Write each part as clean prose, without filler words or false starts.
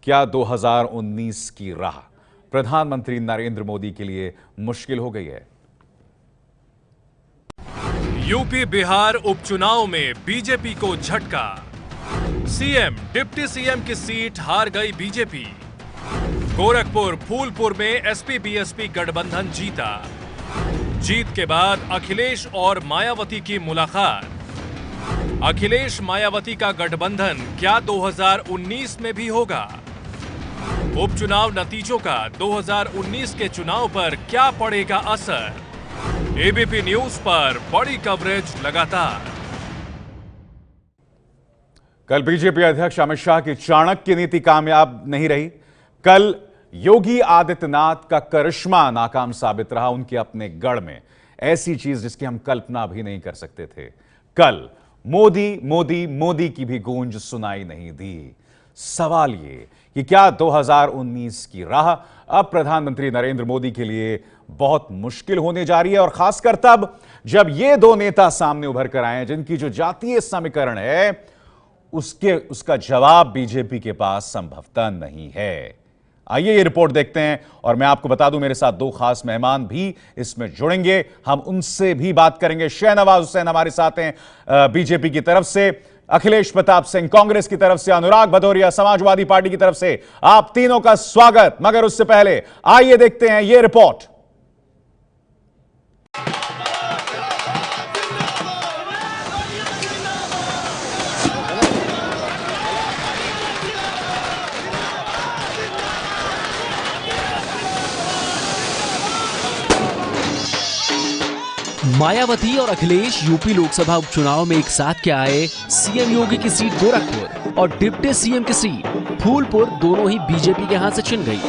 क्या 2019 की राह प्रधानमंत्री नरेंद्र मोदी के लिए मुश्किल हो गई है? यूपी बिहार उपचुनाव में बीजेपी को झटका। सीएम डिप्टी सीएम की सीट हार गई बीजेपी। गोरखपुर फूलपुर में एसपी बीएसपी गठबंधन जीता। जीत के बाद अखिलेश और मायावती की मुलाकात। अखिलेश मायावती का गठबंधन क्या 2019 में भी होगा? उपचुनाव नतीजों का 2019 के चुनाव पर क्या पड़ेगा असर? एबीपी न्यूज पर बड़ी कवरेज लगातार। कल बीजेपी अध्यक्ष अमित शाह की चाणक्य नीति कामयाब नहीं रही। कल योगी आदित्यनाथ का करिश्मा नाकाम साबित रहा उनके अपने गढ़ में, ऐसी चीज जिसकी हम कल्पना भी नहीं कर सकते थे। कल मोदी मोदी मोदी की भी गूंज सुनाई नहीं दी। सवाल ये कि क्या 2019 की राह अब प्रधानमंत्री नरेंद्र मोदी के लिए बहुत मुश्किल होने जा रही है, और खासकर तब जब ये दो नेता सामने उभर कर आए हैं जिनकी जो जातीय समीकरण है उसका जवाब बीजेपी के पास संभवतः नहीं है। आइए ये रिपोर्ट देखते हैं, और मैं आपको बता दूं मेरे साथ दो खास मेहमान भी इसमें जुड़ेंगे, हम उनसे भी बात करेंगे। शहनवाज हुसैन हमारे साथ हैं बीजेपी की तरफ से, अखिलेश प्रताप सिंह कांग्रेस की तरफ से, अनुराग भदौरिया समाजवादी पार्टी की तरफ से। आप तीनों का स्वागत। मगर उससे पहले आइए देखते हैं ये रिपोर्ट। मायावती और अखिलेश यूपी लोकसभा उपचुनाव में एक साथ क्या आए। सीएम योगी की सीट गोरखपुर और डिप्टी सीएम की सीट फूलपुर दोनों ही बीजेपी के हाथ से छिन गई।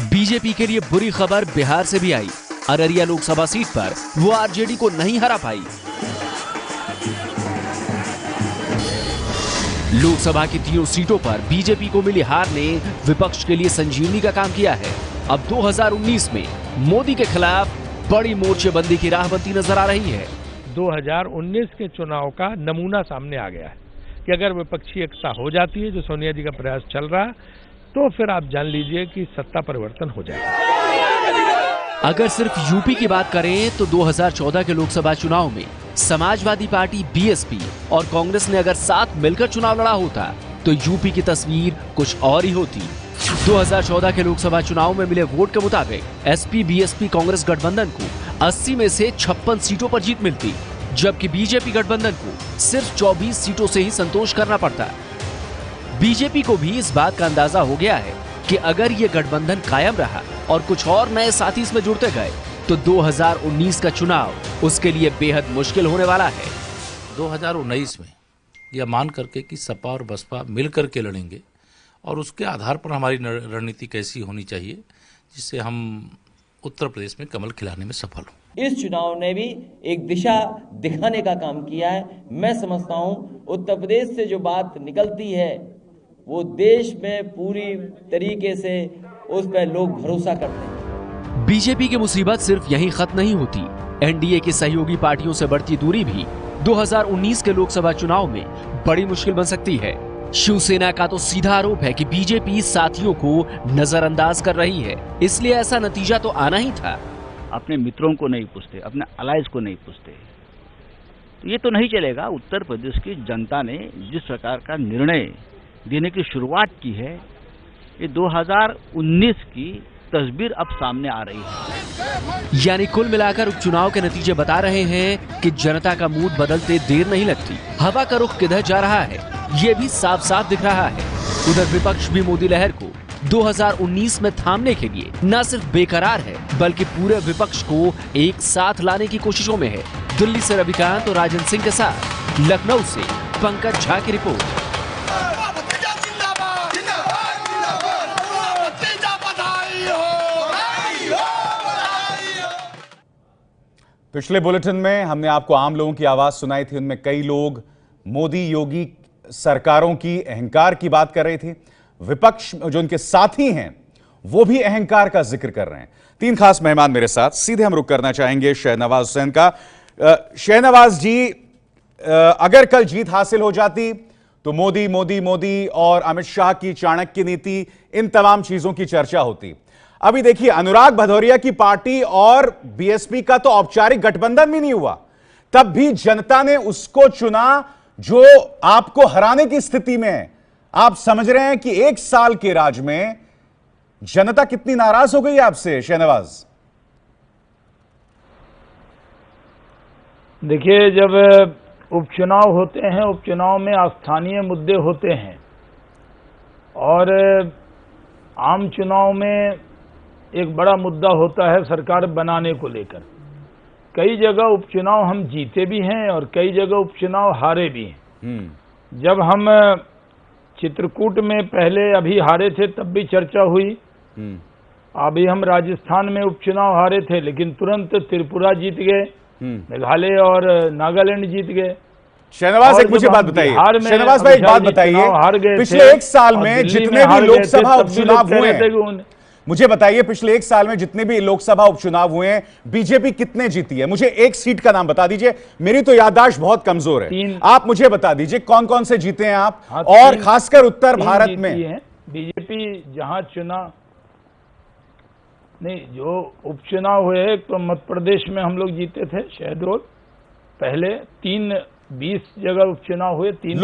बीजेपी के लिए बुरी खबर बिहार से भी आई। अररिया लोकसभा सीट पर वो आरजेडी को नहीं हरा पाई। लोकसभा की तीनों सीटों पर बीजेपी को मिली हार ने विपक्ष के लिए संजीवनी का काम किया है। अब 2019 में मोदी के खिलाफ बड़ी मोर्चेबंदी की राह बनती नजर आ रही है। 2019 के चुनाव का नमूना सामने आ गया है कि अगर विपक्षी एकता हो जाती है, जो सोनिया जी का प्रयास चल रहा है, तो फिर आप जान लीजिए कि सत्ता परिवर्तन हो जाएगा। अगर सिर्फ यूपी की बात करें तो 2014 के लोकसभा चुनाव में समाजवादी पार्टी बीएसपी और कांग्रेस ने अगर साथ मिलकर चुनाव लड़ा होता तो यूपी की तस्वीर कुछ और ही होती। 2014 के लोकसभा चुनाव में मिले वोट के मुताबिक एसपी बीएसपी कांग्रेस गठबंधन को 80 में से 56 सीटों पर जीत मिलती, जबकि बीजेपी गठबंधन को सिर्फ 24 सीटों से ही संतोष करना पड़ता। बीजेपी को भी इस बात का अंदाजा हो गया है कि अगर ये गठबंधन कायम रहा और कुछ और नए साथी इसमें जुड़ते गए तो 2019 का चुनाव उसके लिए बेहद मुश्किल होने वाला है। 2019 में यह मान करके कि सपा और बसपा मिलकर के लड़ेंगे और उसके आधार पर हमारी रणनीति कैसी होनी चाहिए जिससे हम उत्तर प्रदेश में कमल खिलाने में सफल हों। इस चुनाव ने भी एक दिशा दिखाने का काम किया है। मैं समझता हूं उत्तर प्रदेश से जो बात निकलती है वो देश में पूरी तरीके से उस पर लोग भरोसा करते हैं। बीजेपी की मुसीबत सिर्फ यहीं खत्म नहीं होती। एनडीए की सहयोगी पार्टियों से बढ़ती दूरी भी 2019 के लोकसभा चुनाव में बड़ी मुश्किल बन सकती है। शिवसेना का तो सीधा आरोप है कि बीजेपी साथियों को नजरअंदाज कर रही है, इसलिए ऐसा नतीजा तो आना ही था। अपने मित्रों को नहीं पूछते, अपने अलायंस को नहीं पूछते, तो ये तो नहीं चलेगा। उत्तर प्रदेश की जनता ने जिस प्रकार का निर्णय देने की शुरुआत की है, ये 2019 की तस्वीर अब सामने आ रही है। यानी कुल मिलाकर उपचुनाव के नतीजे बता रहे हैं कि जनता का मूड बदलते देर नहीं लगती। हवा का रुख किधर जा रहा है ये भी साफ साफ दिख रहा है। उधर विपक्ष भी मोदी लहर को 2019 में थामने के लिए न सिर्फ बेकरार है बल्कि पूरे विपक्ष को एक साथ लाने की कोशिशों में है। दिल्ली से रविकांत और राजन सिंह के साथ लखनऊ से पंकज झा की रिपोर्ट। पिछले बुलेटिन में हमने आपको आम लोगों की आवाज सुनाई थी, उनमें कई लोग मोदी योगी सरकारों की अहंकार की बात कर रहे थे। विपक्ष जो उनके साथी हैं वो भी अहंकार का जिक्र कर रहे हैं। तीन खास मेहमान मेरे साथ, सीधे हम रुख करना चाहेंगे शहनवाज हुसैन का। शहनवाज जी, अगर कल जीत हासिल हो जाती तो मोदी मोदी मोदी और अमित शाह की चाणक्य नीति, इन तमाम चीजों की चर्चा होती। अभी देखिए, अनुराग भदौरिया की पार्टी और बीएसपी का तो औपचारिक गठबंधन भी नहीं हुआ, तब भी जनता ने उसको चुना जो आपको हराने की स्थिति में है। आप समझ रहे हैं कि 1 साल के राज में जनता कितनी नाराज हो गई है आपसे शहनवाज? देखिए, जब उपचुनाव होते हैं, उपचुनाव में स्थानीय मुद्दे होते हैं और आम चुनाव में एक बड़ा मुद्दा होता है सरकार बनाने को लेकर। कई जगह उपचुनाव हम जीते भी हैं और कई जगह उपचुनाव हारे भी हैं। जब हम चित्रकूट में पहले अभी हारे थे तब भी चर्चा हुई। अभी हम राजस्थान में उपचुनाव हारे थे लेकिन तुरंत त्रिपुरा जीत गए, मेघालय और नागालैंड जीत गए। शहनवाज, एक मुझे बात बताइए, शहनवाज भाई एक बात बताइए, पिछले 1 साल में जितने भी लोकसभा उपचुनाव हुए हैं, मुझे बताइए पिछले 1 साल में जितने भी लोकसभा उपचुनाव हुए हैं बीजेपी कितने जीती है? मुझे एक सीट का नाम बता दीजिए, मेरी तो याददाश्त बहुत कमजोर है। आप मुझे बता दीजिए कौन कौन से जीते हैं आप, और खासकर उत्तर भारत में। बीजेपी जहां चुना नहीं, जो उपचुनाव हुए तो मध्य प्रदेश में हम लोग जीते थे शहडोल, पहले 20 जगह उपचुनाव हुए, 3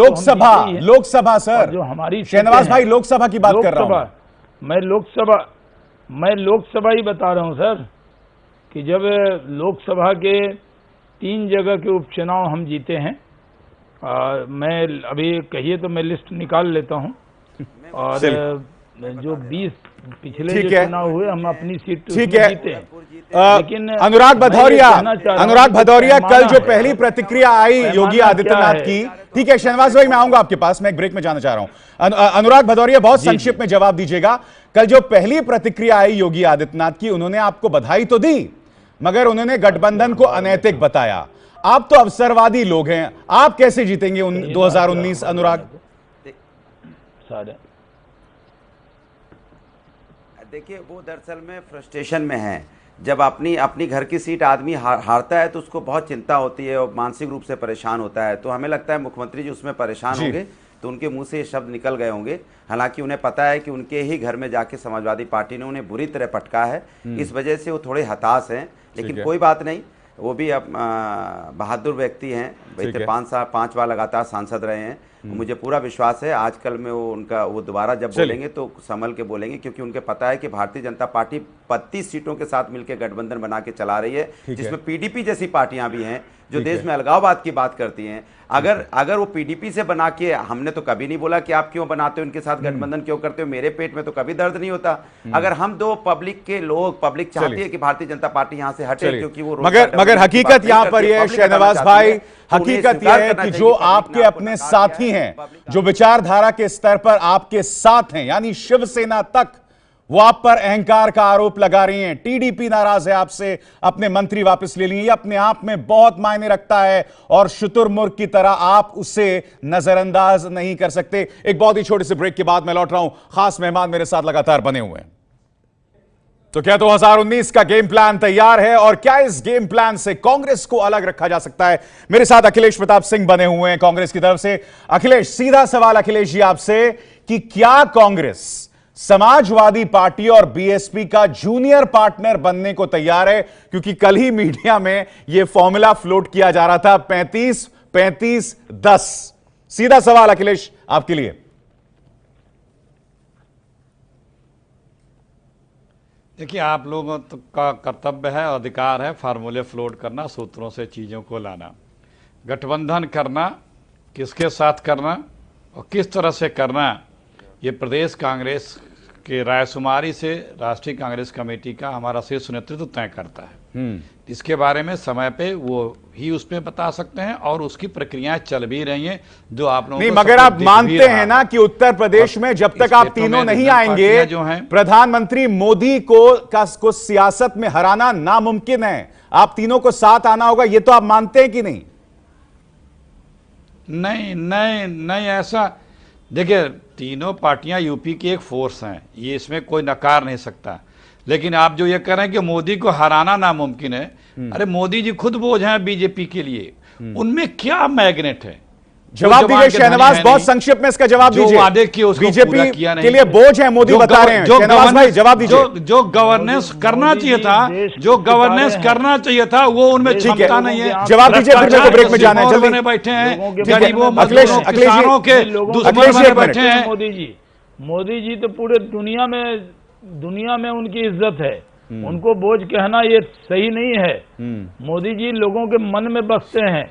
लोकसभा सर, जो हमारी शहनवाज भाई लोकसभा की बात कर रहा हूं। मैं लोकसभा ही बता रहा हूं सर, कि जब लोकसभा के 3 जगह के उपचुनाव हम जीते हैं। मैं अभी कहिए तो मैं लिस्ट निकाल लेता हूं, और जो 20 पिछले जो चुनाव हुए हम अपनी सीट जीते हैं। लेकिन अनुराग भदौरिया कल जो पहली प्रतिक्रिया आई योगी आदित्यनाथ की, ठीक है शहनवाज भाई मैं आऊंगा आपके पास, मैं एक ब्रेक में जाना चाह रहा हूं। अनुराग भदौरिया बहुत संक्षिप्त में जवाब दीजिएगा, कल जो पहली प्रतिक्रिया आई योगी आदित्यनाथ की, उन्होंने आपको बधाई तो दी मगर उन्होंने गठबंधन को अनैतिक बताया। आप तो अवसरवादी लोग हैं, आप कैसे जीतेंगे 2019 अनुराग? देखिए, वो दरअसल में फ्रस्ट्रेशन में है। जब अपनी घर की सीट आदमी हारता है तो उसको बहुत चिंता होती है और मानसिक रूप से परेशान होता है। तो हमें लगता है मुख्यमंत्री जी उसमें परेशान होंगे, तो उनके मुंह से ये शब्द निकल गए होंगे। हालांकि उन्हें पता है कि उनके ही घर में जाके समाजवादी पार्टी ने उन्हें बुरी तरह पटका है, इस वजह से वो थोड़े हताश हैं। लेकिन कोई बात नहीं, वो भी अब बहादुर व्यक्ति हैं, 5 बार लगातार सांसद रहे हैं। मुझे पूरा विश्वास है आज कल में वो दोबारा जब बोलेंगे तो संभल के बोलेंगे, क्योंकि उनके पता है कि भारतीय जनता पार्टी 32 सीटों के साथ मिलकर गठबंधन बना के चला रही है, जिसमें पीडीपी जैसी पार्टियां भी हैं जो देश में अलगाववाद की बात करती हैं। अगर वो पीडीपी से बना के, हमने तो कभी नहीं बोला कि आप क्यों बनाते हो उनके साथ गठबंधन, क्यों करते हो, मेरे पेट में तो कभी दर्द नहीं होता। अगर हम दो पब्लिक चाहती है कि भारतीय जनता पार्टी यहां से हटे, क्योंकि वो मगर हकीकत यहां पर यह है शहनवाज भाई, हकीकत यह है कि जो आपके अपने साथी हैं, जो विचारधारा के स्तर पर आपके साथ हैं, यानी शिवसेना तक, वो आप पर अहंकार का आरोप लगा रही हैं। टीडीपी नाराज है आपसे, अपने मंत्री वापस ले लिए, अपने आप में बहुत मायने रखता है और शुतुरमुर्ग की तरह आप उसे नजरअंदाज नहीं कर सकते। एक बहुत ही छोटे से ब्रेक के बाद मैं लौट रहा हूं, खास मेहमान मेरे साथ लगातार बने हुए हैं। तो क्या 2019 का गेम प्लान तैयार है और क्या इस गेम प्लान से कांग्रेस को अलग रखा जा सकता है? मेरे साथ अखिलेश प्रताप सिंह बने हुए हैं कांग्रेस की तरफ से। अखिलेश, सीधा सवाल अखिलेश जी आपसे कि क्या कांग्रेस समाजवादी पार्टी और बीएसपी का जूनियर पार्टनर बनने को तैयार है? क्योंकि कल ही मीडिया में यह फॉर्मूला फ्लोट किया जा रहा था 35-35-10। सीधा सवाल अखिलेश आपके लिए। देखिए, आप लोगों का कर्तव्य है, अधिकार है फार्मूले फ्लोट करना, सूत्रों से चीज़ों को लाना, गठबंधन करना, किसके साथ करना और किस तरह से करना, ये प्रदेश कांग्रेस के रायशुमारी से राष्ट्रीय कांग्रेस कमेटी का हमारा शीर्ष नेतृत्व तय करता है। इसके बारे में समय पे वो ही उसमें बता सकते हैं और उसकी प्रक्रियाएं चल भी रही हैं, जो आप लोगों नहीं, मगर आप मानते हैं ना कि उत्तर प्रदेश में जब तक आप तीनों नहीं आएंगे, प्रधानमंत्री मोदी को सियासत में हराना नामुमकिन है। आप तीनों को साथ आना होगा, ये तो आप मानते हैं कि नहीं? नहीं, ऐसा देखिए, तीनों पार्टियां यूपी की एक फोर्स हैं, ये इसमें कोई नकार नहीं सकता। लेकिन आप जो ये कह रहे हैं कि मोदी को हराना नामुमकिन है, अरे मोदी जी खुद बोझ हैं बीजेपी के लिए, उनमें क्या मैग्नेट है? जवाब दीजिए शहनवाज, बहुत संक्षिप्त में इसका जवाब दीजिए। वादे किए उसको पूरा किया बीजेपी नहीं। के लिए बोझ है मोदी बता रहे हैं। शहनवाज भाई जवाब दीजिए। जो गवर्नेंस करना चाहिए था, वो उनमें क्षमता नहीं है। जवाब दीजिए, फिर मेरे को ब्रेक में जाना है। जल्दी बैठे हैं, गरीबों अखिलेश किसानों के दुश्मन बने बैठे हैं। मोदी जी तो पूरे दुनिया में उनकी इज्जत है, उनको बोझ कहना ये सही नहीं है। मोदी जी लोगों के मन में बसते हैं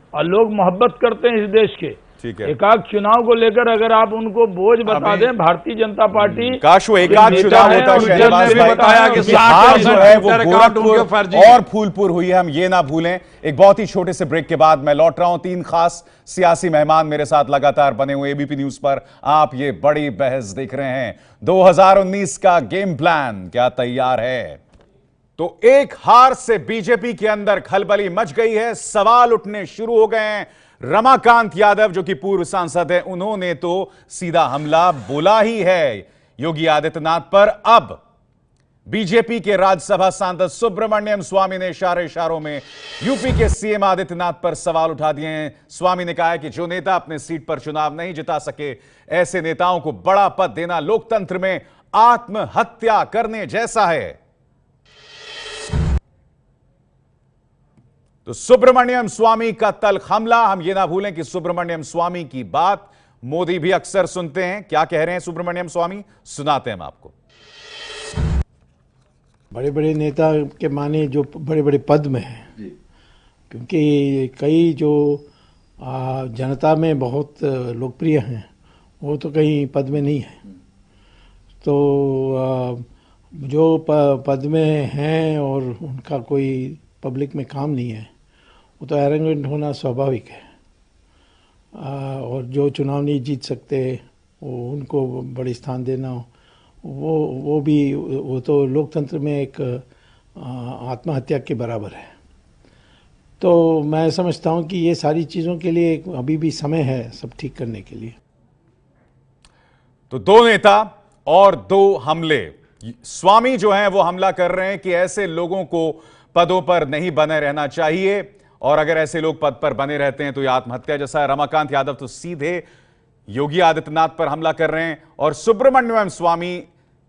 और लोग मोहब्बत करते हैं इस देश के। एकाध चुनाव को लेकर अगर आप उनको बोझ बता दें, भारतीय जनता पार्टी काश वो एकाध चुनाव होता। शहनवाज भाई बताया कि हार जो है वो गोरखपुर और फूलपुर हुई है, हम ये ना भूलें। एक बहुत ही छोटे से ब्रेक के बाद मैं लौट रहा हूं। 3 खास सियासी मेहमान मेरे साथ लगातार बने हुए एबीपी न्यूज पर। आप ये बड़ी बहस देख रहे हैं। 2019 का गेम प्लान क्या तैयार है? तो एक हार से बीजेपी के अंदर खलबली मच गई है, सवाल उठने शुरू हो गए हैं। रमाकांत यादव जो कि पूर्व सांसद हैं, उन्होंने तो सीधा हमला बोला ही है योगी आदित्यनाथ पर। अब बीजेपी के राज्यसभा सांसद सुब्रमण्यम स्वामी ने इशारों में यूपी के सीएम आदित्यनाथ पर सवाल उठा दिए हैं। स्वामी ने कहा है कि जो नेता अपने सीट पर चुनाव नहीं जिता सके, ऐसे नेताओं को बड़ा पद देना लोकतंत्र में आत्महत्या करने जैसा है। तो सुब्रमण्यम स्वामी का तल्ख हमला। हम ये ना भूलें कि सुब्रमण्यम स्वामी की बात मोदी भी अक्सर सुनते हैं। क्या कह रहे हैं सुब्रमण्यम स्वामी, सुनाते हैं हम आपको। बड़े बड़े नेता के माने जो बड़े बड़े पद में हैं, क्योंकि कई जो जनता में बहुत लोकप्रिय हैं वो तो कहीं पद में नहीं है। तो जो पद में हैं और उनका कोई पब्लिक में काम नहीं है, वो तो एरोगेंट होना स्वाभाविक है। और जो चुनाव नहीं जीत सकते वो उनको बड़ी स्थान देना, वो तो लोकतंत्र में एक आत्महत्या के बराबर है। तो मैं समझता हूं कि ये सारी चीज़ों के लिए अभी भी समय है सब ठीक करने के लिए। तो 2 नेता और 2 हमले। स्वामी जो हैं वो हमला कर रहे हैं कि ऐसे लोगों को पदों पर नहीं बने रहना चाहिए, और अगर ऐसे लोग पद पर बने रहते हैं तो यह आत्महत्या जैसा है। रमाकांत यादव तो सीधे योगी आदित्यनाथ पर हमला कर रहे हैं, और सुब्रमण्यम स्वामी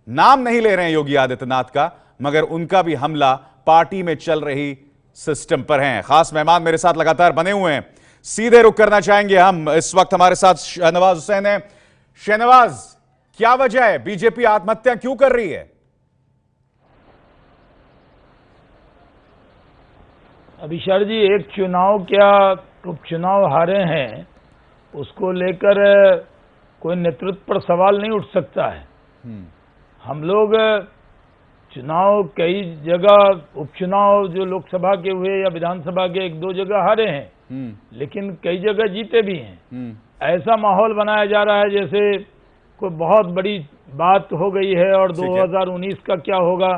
नाम नहीं ले रहे हैं योगी आदित्यनाथ का, मगर उनका भी हमला पार्टी में चल रही सिस्टम पर है। खास मेहमान मेरे साथ लगातार बने हुए हैं, सीधे रुख करना चाहेंगे हम। इस वक्त हमारे साथ शहनवाज हुसैन है। शहनवाज, क्या वजह है, बीजेपी आत्महत्या क्यों कर रही है? अभिषेक जी, एक चुनाव क्या उपचुनाव हारे हैं उसको लेकर कोई नेतृत्व पर सवाल नहीं उठ सकता है। हम लोग चुनाव कई जगह उपचुनाव जो लोकसभा के हुए या विधानसभा के 1-2 जगह हारे हैं, लेकिन कई जगह जीते भी हैं। ऐसा माहौल बनाया जा रहा है जैसे कोई बहुत बड़ी बात हो गई है। और 2019 का क्या होगा?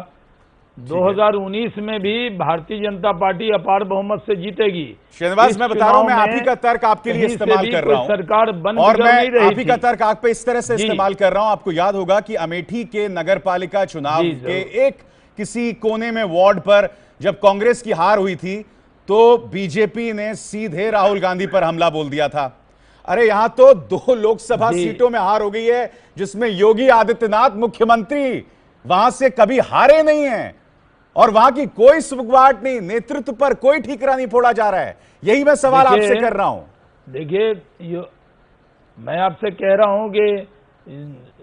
2019 में भी भारतीय जनता पार्टी अपार बहुमत से जीतेगी। शहनवाज, मैं बता रहा हूं, मैं आप ही का तर्क आपके लिए इस्तेमाल कर रहा हूं, सरकार बन और मैं नहीं रही आप ही का तर्क आप पे इस तरह से इस्तेमाल कर रहा हूं। आपको याद होगा कि अमेठी के नगरपालिका चुनाव के एक किसी कोने में वार्ड पर जब कांग्रेस की हार हुई थी तो बीजेपी ने सीधे राहुल गांधी पर हमला बोल दिया था। अरे यहां तो 2 लोकसभा सीटों में हार हो गई है जिसमें योगी आदित्यनाथ मुख्यमंत्री वहां से कभी हारे नहीं है, और वहां की कोई सुगवाट नहीं, नेतृत्व पर कोई ठीकरा नहीं फोड़ा जा रहा है। यही मैं सवाल आपसे कर रहा हूं। देखिए, मैं आपसे कह रहा हूं कि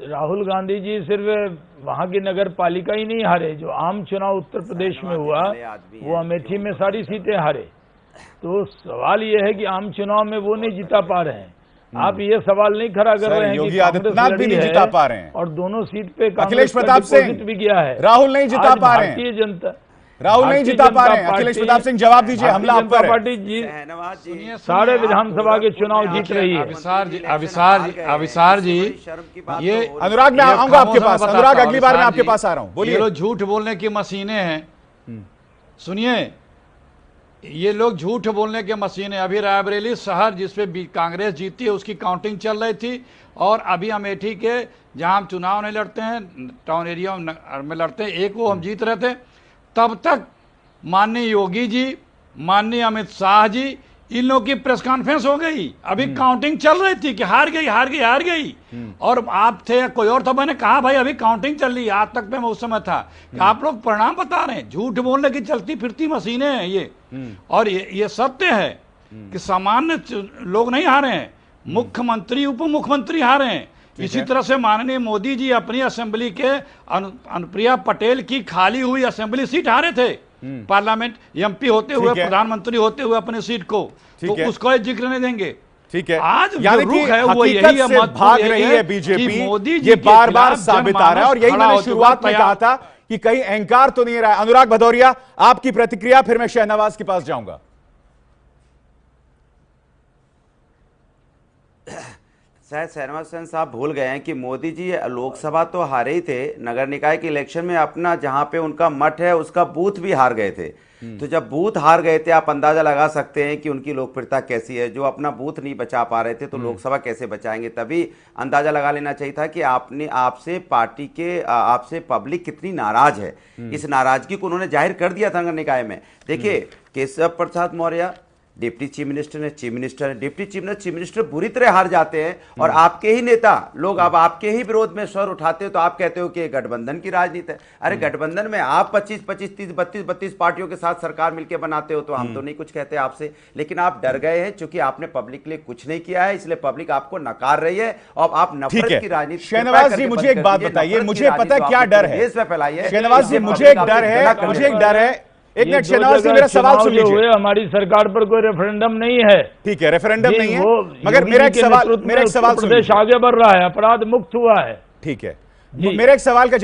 राहुल गांधी जी सिर्फ वहां की नगर पालिका ही नहीं हारे, जो आम चुनाव उत्तर प्रदेश में हुआ वो अमेठी में सारी सीटें हारे। तो सवाल ये है कि आम चुनाव में वो नहीं जिता पा रहे हैं। आप ये सवाल नहीं खड़ा कर रहे हैं योगी आदित्यनाथ भी नहीं जिता पा रहे हैं, और दोनों सीट पे अखिलेश प्रताप सिंह भी गया है। राहुल नहीं जिता पा रहे हैं, भारतीय जनता राहुल नहीं जिता पा रहे हैं। अखिलेश प्रताप सिंह जवाब दीजिए, हमला आप पर है। पार्टी सारे विधानसभा के चुनाव जीत रही है। अविसार जी, ये अनुराग, मैं आऊंगा आपके पास। अनुराग, अगली बार मैं आपके पास आ रहा हूं, बोलिए। झूठ बोलने की मशीनें हैं। सुनिए, ये लोग झूठ बोलने के मशीन है। अभी रायबरेली शहर जिसपे कांग्रेस जीती है उसकी काउंटिंग चल रही थी, और अभी अमेठी के जहां हम चुनाव नहीं लड़ते हैं, टाउन एरिया में लड़ते हैं, एक वो हम जीत रहे थे, तब तक माननीय योगी जी, माननीय अमित शाह जी, इन लोगों की प्रेस कॉन्फ्रेंस हो गई। अभी काउंटिंग चल रही थी कि हार गई हार गई हार गई, और आप थे या कोई और था, मैंने कहा भाई अभी काउंटिंग चल रही है। आज तक मैं उस समय था कि आप लोग परिणाम बता रहे हैं, झूठ बोलने की चलती फिरती मशीनें हैं ये। और ये सत्य है कि सामान्य लोग नहीं हारे हैं, मुख्यमंत्री उप मुख्यमंत्री हारे हैं। इसी तरह से माननीय मोदी जी अपनी असेंबली के अनुप्रिया पटेल की खाली हुई असेंबली सीट हारे थे, पार्लियामेंट एमपी होते हुए, प्रधानमंत्री होते हुए अपने सीट को, तो उसको जिक्र नहीं देंगे। ठीक है, आज यानी कि रुख है वो यही से भाग रही है बीजेपी, ये बार बार साबित आ रहा है। और यही मैंने शुरुआत में कहा था कि कहीं अहंकार तो नहीं रहा है। अनुराग भदौरिया, आपकी प्रतिक्रिया, फिर मैं शहनवाज के पास जाऊंगा। शायद शहनवाज हुसैन साहब भूल गए हैं कि मोदी जी लोकसभा तो हारे ही थे, नगर निकाय के इलेक्शन में अपना जहां पे उनका मठ है उसका बूथ भी हार गए थे। तो जब बूथ हार गए थे, आप अंदाजा लगा सकते हैं कि उनकी लोकप्रियता कैसी है। जो अपना बूथ नहीं बचा पा रहे थे तो लोकसभा कैसे बचाएंगे। तभी अंदाजा लगा लेना चाहिए था कि आपसे पार्टी के आपसे पब्लिक कितनी नाराज है। इस नाराजगी को उन्होंने जाहिर कर दिया था नगर निकाय में। देखिए, Keshav Prasad Maurya deputy chief minister है, चीफ मिनिस्टर है, डिप्टी चीफ मिनिस्टर बुरी तरह हार जाते हैं, और आपके ही नेता लोग अब आपके ही विरोध में स्वर उठाते हो, तो आप कहते हो कि गठबंधन की राजनीति है। अरे गठबंधन में आप 25, 30, 32 पार्टियों के साथ सरकार मिलकर बनाते हो, तो हम तो नहीं कुछ कहते आपसे, लेकिन आप डर गए हैं क्योंकि आपने पब्लिक के लिए कुछ नहीं किया है, इसलिए पब्लिक आपको नकार रही है और आप नफरत की राजनीति। शहनवाज जी, मुझे एक बात बताइए, मुझे पता है क्या डर है। शहनवाज जी, मुझे एक डर है, एक मिनट शहनवाज जी, मेरा सवाल सुन लीजिए। हमारी सरकार पर कोई रेफरेंडम नहीं है। ठीक है, रेफरेंडम नहीं है, मगर मेरा एक सवाल प्रदेश आगे बढ़ रहा है, अपराध मुक्त हुआ है। ठीक है, मेरा एक सवाल का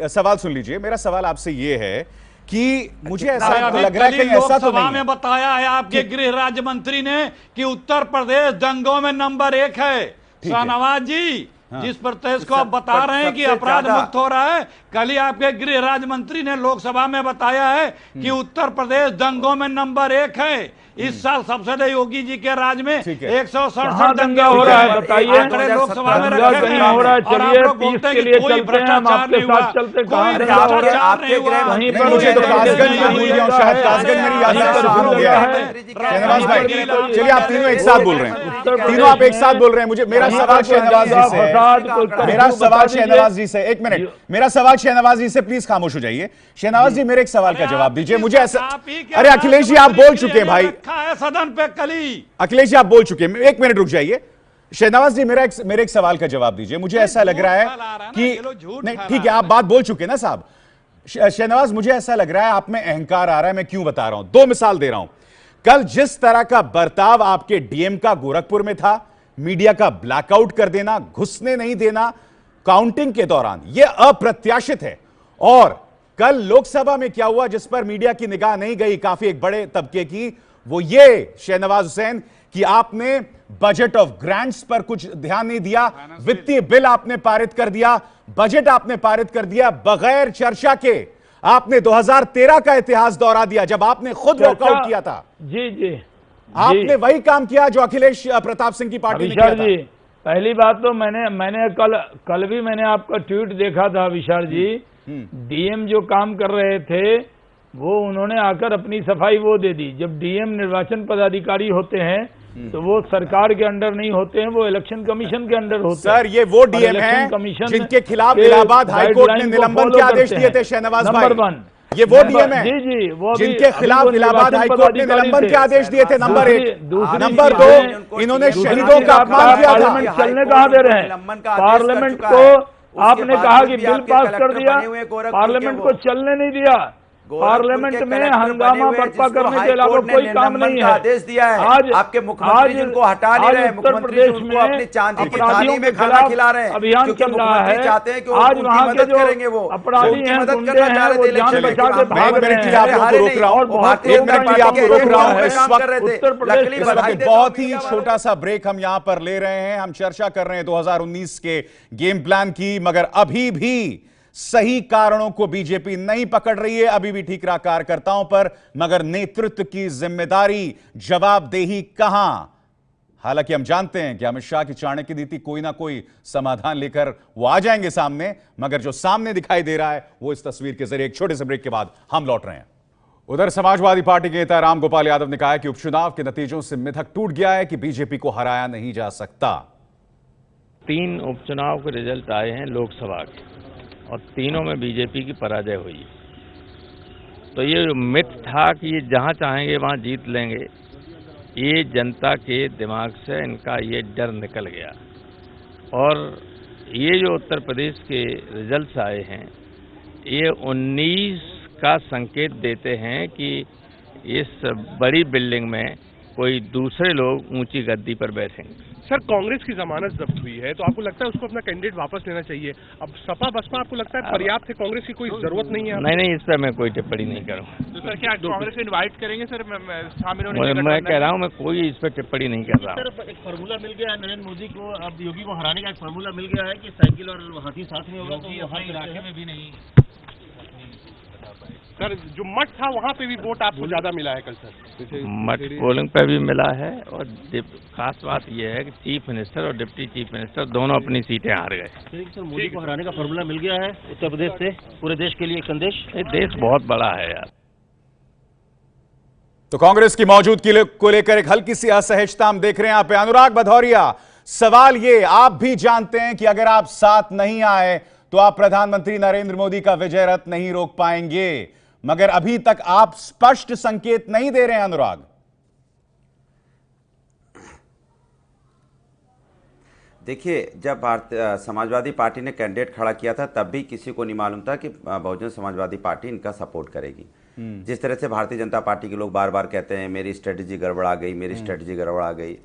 सवाल सुन लीजिए। मेरा सवाल आपसे ये है कि मुझे ऐसा लग रहा है कि ऐसा तो नहीं में बताया है आपके गृह राज्य मंत्री ने कि उत्तर प्रदेश दंगों में नंबर 1 है। शहनवाज जी, जिस प्रदेश को आप बता रहे हैं कि अपराध मुक्त हो रहा है, कल ही आपके गृह राज्य मंत्री ने लोकसभा में बताया है कि उत्तर प्रदेश दंगों में नंबर 1 है। इस साल सबसे अधिक योगी जी के राज में 167 दंगा हो रहा है, बताइए। लोकसभा में नहीं हो रहा है, चलिए पीस के लिए चलते हैं, हम आपके साथ चलते। मुझे तो कासगंज में भूल गया हूं, शायद कासगंज मेरी याद हो गया है। शहनवाज भाई, चलिए आप तीनों एक साथ बोल रहे हैं, तीनों आप एक साथ बोल रहे हैं। मुझे मेरा सवाल शहनवाज जी से, एक मिनट, मेरा सवाल शहनवाज जी से, प्लीज खामोश हो जाइए। शहनवाज जी, मेरे एक सवाल का जवाब दीजिए। मुझे ऐसा, अरे अखिलेश जी आप बोल चुके हैं भाई, सदन पे कली। अखिलेश जी आप बोल चुके हैं, एक मिनट रुक जाइए। शहनवाज जी, मेरे एक सवाल का जवाब दीजिए। मुझे ऐसा लग रहा है कि नहीं, ठीक है, आप बात बोल चुके हैं ना साहब। शहनवाज, मुझे ऐसा लग रहा है आप में अहंकार आ रहा है। मैं क्यों बता रहा हूं, 2 मिसाल दे रहा हूं। कल जिस तरह का बर्ताव आपके डीएम का गोरखपुर में था, मीडिया का ब्लैकआउट कर देना, घुसने नहीं देना काउंटिंग के दौरान, यह अप्रत्याशित है। और कल लोकसभा में क्या हुआ जिस पर मीडिया की निगाह नहीं गई, काफी एक बड़े तबके की, वो ये शहनवाज हुसैन कि आपने बजट ऑफ ग्रांट्स पर कुछ ध्यान नहीं दिया, वित्तीय बिल आपने पारित कर दिया, बजट आपने पारित कर दिया बगैर चर्चा के। आपने 2013 का इतिहास दोहरा दिया जब आपने खुद वॉकआउट किया था। जी, आपने वही काम किया जो अखिलेश प्रताप सिंह की पार्टी ने किया था। जी, पहली बात तो मैंने कल भी मैंने आपका ट्वीट देखा था विशाल जी। डीएम जो काम कर रहे थे वो उन्होंने आकर अपनी सफाई वो दे दी। जब डीएम निर्वाचन पदाधिकारी होते हैं तो वो सरकार के अंडर नहीं होते हैं, वो इलेक्शन कमीशन के अंडर होते हैं। सर, ये वो डीएम हैं जिनके खिलाफ इलाहाबाद हाईकोर्ट ने निलंबन के आदेश दिए थे शहनवाज भाई। नंबर 1, ये वो डीएम है जी, वो जिनके खिलाफ इलाहाबाद हाईकोर्ट ने निलंबन के आदेश दिए थे। नंबर 1। नंबर 2, इन्होंने शहीदों का अपमान किया था। पार्लियामेंट चलने कहाँ दे रहे हैं? पार्लियामेंट को आपने कहा कि बिल पास कर दिया, पार्लियामेंट को चलने नहीं दिया। पार्लियामेंट में हंगामा बर्पा करने के अलावा कोई काम नहीं है। आदेश दिया है। आज आपके मुख्यमंत्री जिनको हटा नहीं रहे, मुख्यमंत्री उनको अपनी चांदी की थाली में खाना खिला रहे हैं, अभियान चल रहा है। चाहते हैं कि आज वहाँ के जो करेंगे वो अपराधी हैं, गुंडे हैं, वो जान बचा के भाग रहे हैं। आप लोगों को रोक रहा हूं, एक मिनट के लिए आपको रोक रहा हूं। इस वक्त बहुत ही छोटा सा ब्रेक हम यहां पर ले रहे हैं। हम चर्चा कर रहे हैं 2019 के गेम प्लान की, मगर अभी भी सही कारणों को बीजेपी नहीं पकड़ रही है अभी भी ठीकरा कार्यकर्ताओं पर, मगर नेतृत्व की जिम्मेदारी, जवाबदेही कहां? हालांकि हम जानते हैं कि अमित शाह की चाणक्य नीति कोई ना कोई समाधान लेकर वो आ जाएंगे सामने, मगर जो सामने दिखाई दे रहा है वो इस तस्वीर के जरिए। एक छोटे से ब्रेक के बाद हम लौट रहे हैं। उधर समाजवादी पार्टी के नेता रामगोपाल यादव ने कहा है कि उपचुनाव के नतीजों से मिथक टूट गया है कि बीजेपी को हराया नहीं जा सकता। 3 उपचुनाव के रिजल्ट आए हैं लोकसभा के, और तीनों में बीजेपी की पराजय हुई। तो ये मिथ था कि ये जहां चाहेंगे वहां जीत लेंगे, ये जनता के दिमाग से इनका ये डर निकल गया। और ये जो उत्तर प्रदेश के रिजल्ट्स आए हैं, ये 19 का संकेत देते हैं कि इस बड़ी बिल्डिंग में कोई दूसरे लोग ऊंची गद्दी पर बैठेंगे। सर, कांग्रेस की जमानत जब्त हुई है, तो आपको लगता है उसको अपना कैंडिडेट वापस लेना चाहिए? अब सपा बसपा आपको लगता है पर्याप्त है, कांग्रेस की कोई जरूरत नहीं है? नहीं, इस पर मैं कोई टिप्पणी नहीं करूँगा। तो सर क्या कांग्रेस को इनवाइट करेंगे सर शामिल होने? मैं कह रहा हूँ, मैं कोई इस पर टिप्पणी नहीं कर रहा। सर, एक फार्मूला मिल गया है नरेंद्र मोदी को, अब योगी को हराने का एक फार्मूला मिल गया है कि साइकिल और हाथी साथ में होगा, तो वहाँ इलाके में भी नहीं। सर, जो मठ था वहाँ पे भी वोट आपको ज्यादा मिला है कल सर? मठ पोलिंग पे भी मिला है, और खास बात यह है कि चीफ मिनिस्टर और डिप्टी चीफ मिनिस्टर दोनों अपनी सीटें हार गए। सर, मोदी को हराने का फार्मूला मिल गया है उत्तर प्रदेश से, पूरे देश के लिए एक संदेश। ये देश बहुत बड़ा है यार। तो कांग्रेस की मौजूदगी को लेकर एक हल्की सी असहजता हम देख रहे हैं यहाँ पे। अनुराग भदौरिया, सवाल ये, आप भी जानते हैं कि अगर आप साथ नहीं आए तो आप प्रधानमंत्री नरेंद्र मोदी का विजय रथ नहीं रोक पाएंगे, मगर अभी तक आप स्पष्ट संकेत नहीं दे रहे हैं। अनुराग, देखिए, जब समाजवादी पार्टी ने कैंडिडेट खड़ा किया था तब भी किसी को नहीं मालूम था कि बहुजन समाजवादी पार्टी इनका सपोर्ट करेगी। जिस तरह से भारतीय जनता पार्टी के लोग बार बार कहते हैं मेरी स्ट्रेटेजी गड़बड़ा गई, मेरी स्ट्रेटेजी गड़बड़ा गई,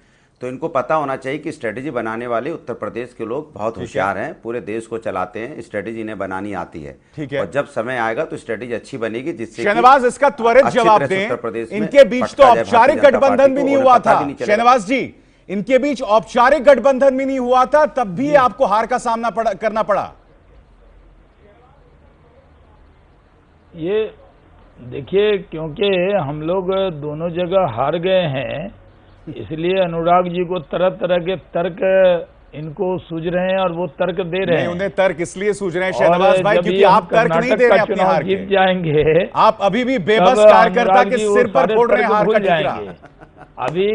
तो इनको पता होना चाहिए कि स्ट्रेटेजी बनाने वाले उत्तर प्रदेश के लोग बहुत होशियार हैं, पूरे देश को चलाते हैं, स्ट्रेटेजी इन्हें बनानी आती है। ठीक है, और जब समय आएगा तो स्ट्रेटेजी अच्छी बनेगी, जिससे शहनवाज इसका त्वरित जवाब दें। इनके बीच तो औपचारिक गठबंधन भी नहीं हुआ था शहनवाज जी, इनके बीच औपचारिक गठबंधन भी नहीं हुआ था, तब भी आपको हार का सामना करना पड़ा। ये देखिए, क्योंकि हम लोग दोनों जगह हार गए हैं, इसलिए अनुराग जी को तरह तरह के तर्क इनको सूझ रहे हैं और वो तर्क दे रहे हैं। उन्हें तर्क इसलिए सूझ रहे हैं शहनवाज भाई क्योंकि आप तर्क नहीं दे रहे अपनी हार के। जीत जाएंगे, आप अभी भी बेबस कार्यकर्ता के सिर पर फोड़ रहे हैं हार का जाएंगे। अभी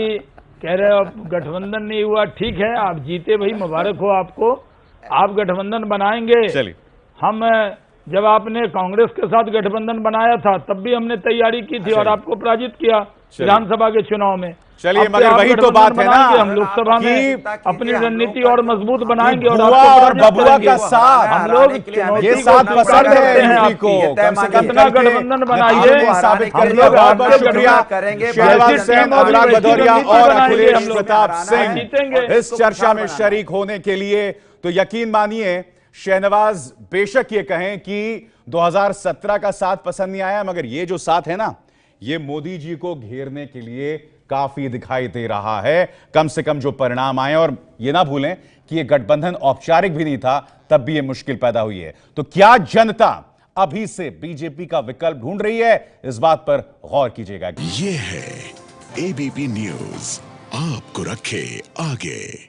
कह रहे हो गठबंधन नहीं हुआ, ठीक है, आप जीते भाई, मुबारक हो आपको, आप गठबंधन बनाएंगे। चलिए, हम जब आपने कांग्रेस के साथ गठबंधन बनाया था तब भी हमने तैयारी की थी और आपको पराजित किया विधानसभा के चुनाव में। चलिए, मगर वही तो बात है ना, हम लोकसभा में अपनी रणनीति और मजबूत बनाएंगे और बबुआ का साथ हम लोग ये साथ पसंद है आपको, कम से कम गठबंधन बनाइए, साबित कर दिया। बहुत बहुत शुक्रिया शहनवाज सेन, अनुराग भदौरिया और अखिलेश प्रताप सिंह इस चर्चा में शरीक होने के लिए। तो यकीन मानिए, शहनवाज बेशक ये कहें कि 2017 का साथ पसंद नहीं आया, मगर ये जो साथ है ना, ये मोदी जी को घेरने के लिए काफी दिखाई दे रहा है। कम से कम जो परिणाम आए, और ये ना भूलें कि ये गठबंधन औपचारिक भी नहीं था, तब भी ये मुश्किल पैदा हुई है। तो क्या जनता अभी से बीजेपी का विकल्प ढूंढ रही है, इस बात पर गौर कीजिएगा। ये है एबीपी न्यूज, आपको रखे आगे।